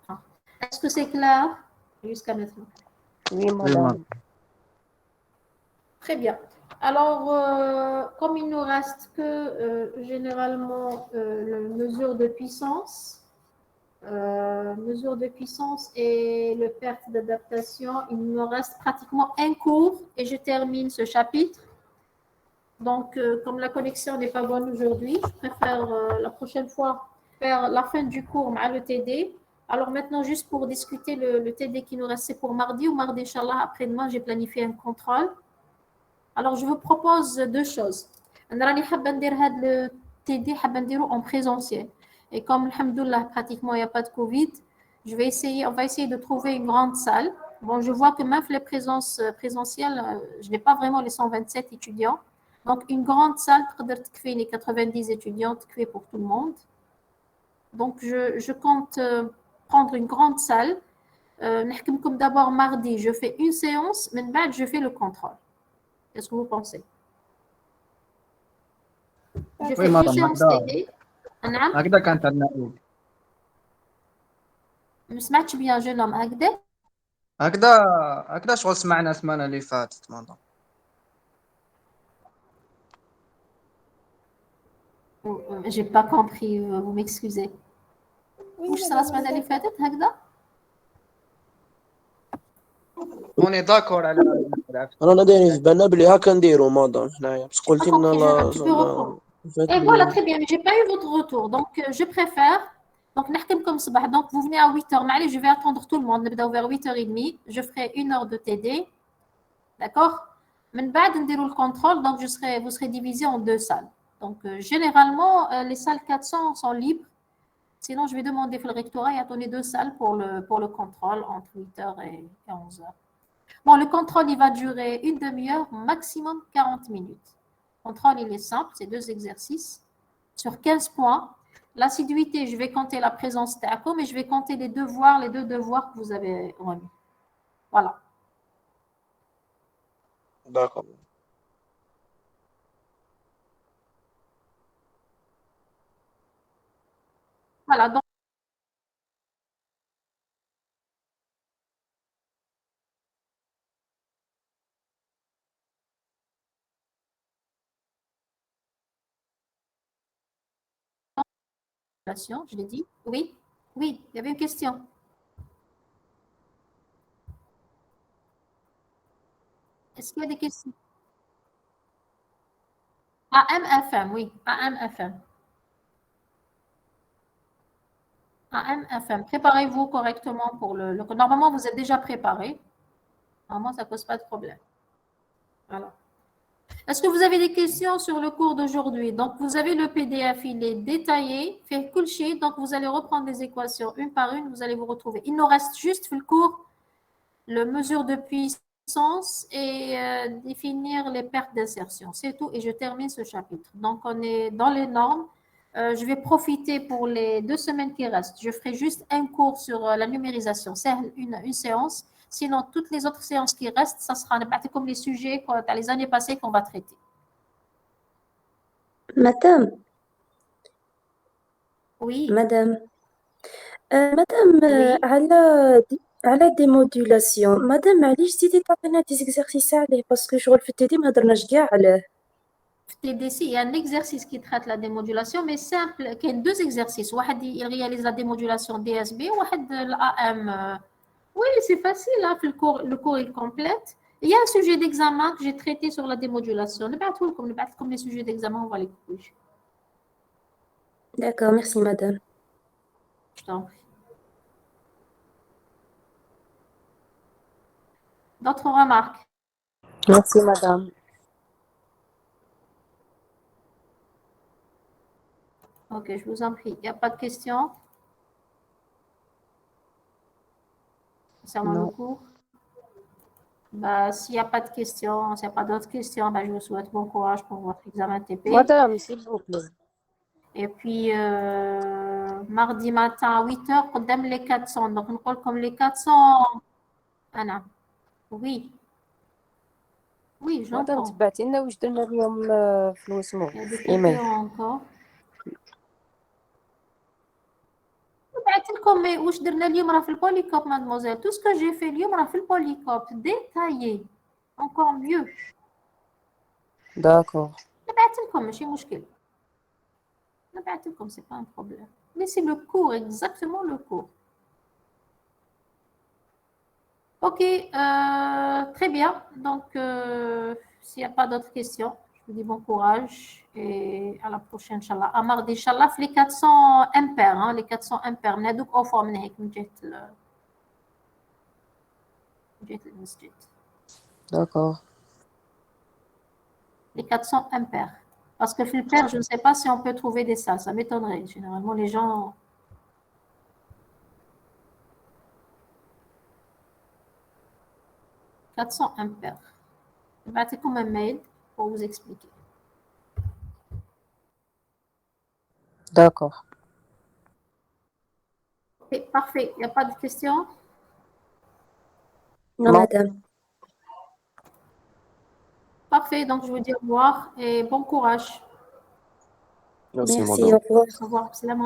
1. Est-ce que c'est clair jusqu'à maintenant? Oui, madame. Très bien. Alors, comme il nous reste que généralement la mesure de puissance et le perte d'adaptation, il nous reste pratiquement un cours et je termine ce chapitre. Donc, comme la connexion n'est pas bonne aujourd'hui, je préfère la prochaine fois faire la fin du cours avec le TD. Alors maintenant, juste pour discuter le TD qui nous reste, c'est pour mardi ou mardi, Inch'Allah, après-demain, j'ai planifié un contrôle. Alors, je vous propose 2 choses. Le TD en présentiel. Et comme, alhamdoulilah, pratiquement, il n'y a pas de Covid, on va essayer de trouver une grande salle. Bon, je vois que même les présences présentielles, je n'ai pas vraiment les 127 étudiants. Donc, une grande salle, les 90 étudiants, pour tout le monde. Donc, je compte prendre une grande salle. Comme d'abord mardi, je fais une séance, mais je fais le contrôle. Qu'est-ce que vous pensez? Je fais Oui, une madame. séance TD. هكذا كانت عندنا عيد. ما سمعتش bien, jeune homme. هكذا شغل سمعنا السمانة اللي فاتت مادام. J'ai pas compris, vous m'excusez. Oui, واش صرا madame, السمانه on est اللي d'accord. فاتت هكذا؟ اوني داكور على رانا دايرين في بالنا بلي هاكا نديرو مادام حنايا بس J'ai pas قلتي لنا compris, tu peux reprendre. فات Et voilà, بلي très bien, mais j'ai pas eu votre retour. Donc, je préfère. Donc, نحكمكم صباح. Donc, vous venez à 8h. Allez, je vais attendre tout le monde. نبداو vers 8h30. Je ferai 1 heure de TD. D'accord? من بعد نديرو le contrôle. Donc, vous serez divisé en 2 salles. Donc, généralement, les salles 400 sont libres. Sinon, je vais demander au rectorat et attendre 2 salles pour le contrôle entre 8h et 11h. Bon, le contrôle, il va durer une demi-heure, maximum 40 minutes. Le contrôle, il est simple, c'est 2 exercices. Sur 15 points, l'assiduité, je vais compter la présence TACO, mais je vais compter les 2 devoirs que vous avez remis. Voilà. داكور. Voilà, donc, je l'ai dit. Oui, oui, il y avait une question. Est-ce qu'il y a des questions? AMFM, oui, AMFM. AMFM. Préparez-vous correctement pour le. Normalement, vous êtes déjà préparé. Normalement, ça ne pose pas de problème. Voilà. Est-ce que vous avez des questions sur le cours d'aujourd'hui? Donc, vous avez le PDF, il est détaillé, fait kulchi, donc vous allez reprendre les équations une par une, vous allez vous retrouver. Il nous reste juste le cours, le mesure de puissance et définir les pertes d'insertion. C'est tout et je termine ce chapitre. Donc, on est dans les normes. Je vais profiter pour les 2 semaines qui restent. Je ferai juste un cours sur la numérisation. C'est une séance. Sinon, toutes les autres séances qui restent, ça sera comme les sujets dans les années passées qu'on va traiter. Madame, Oui, madame, madame, oui. على démodulation. Madame, معليش زيدي تعطينا des exercices عليه parce que شغل في التدريب ما هضرناش كاع عليه. TDC, il y a un exercice qui traite la démodulation, mais simple, qui a 2 exercices. واحد, il réalise la démodulation DSB, واحد l'AM. Oui, c'est facile, hein, le cours est complète. Il y a un sujet d'examen que j'ai traité sur la démodulation. Comme les sujets d'examen, on va les corriger. D'accord, merci madame. Je t'en prie. D'autres remarques? Merci, madame. Ok, je vous en prie. Il n'y a pas de questions concernant le Non. cours? Bah, s'il n'y a pas de questions, s'il n'y a pas d'autres questions, bah, je vous souhaite bon courage pour votre examen TP. Madame, s'il vous plaît. Et puis, mardi matin à 8h, قدام les 400. Donc, on colle comme les 400. Anna. Oui. Oui, مدام j'entends. تبعتي لنا واش درنا اليوم في الوسمو Il y a des في ايميل coupures encore. بعت لكم واش درنا اليوم راه في البوليكوب مادموزيل. Tout ce que j'ai fait اليوم راه في البوليكوب. Détaillé. Encore mieux. داكور بعت لكم ماشي مشكل. بعت لكم c'est pas un problème. Mais c'est le cours, exactement le cours. Ok, très bien. Donc, s'il n'y a pas d'autres questions, je vous dis bon courage et à la prochaine, Inch'Allah. À mardi, Inch'Allah, les 400 impairs, hein, les 400 impairs. نادوك au forme نهيك من جهة المسجد. داكور Les 400 impairs. Parce que le père, je ne sais pas si on peut trouver des salles. Ça m'étonnerait. Généralement, les gens... « 400 impairs. » C'est comme un mail pour vous expliquer. داكور Ok, parfait. Il n'y a pas de questions? Non, Non. madame. Parfait. Donc, je vous dis au revoir et bon courage. Merci, Merci, madame. au revoir. Au revoir. Salam.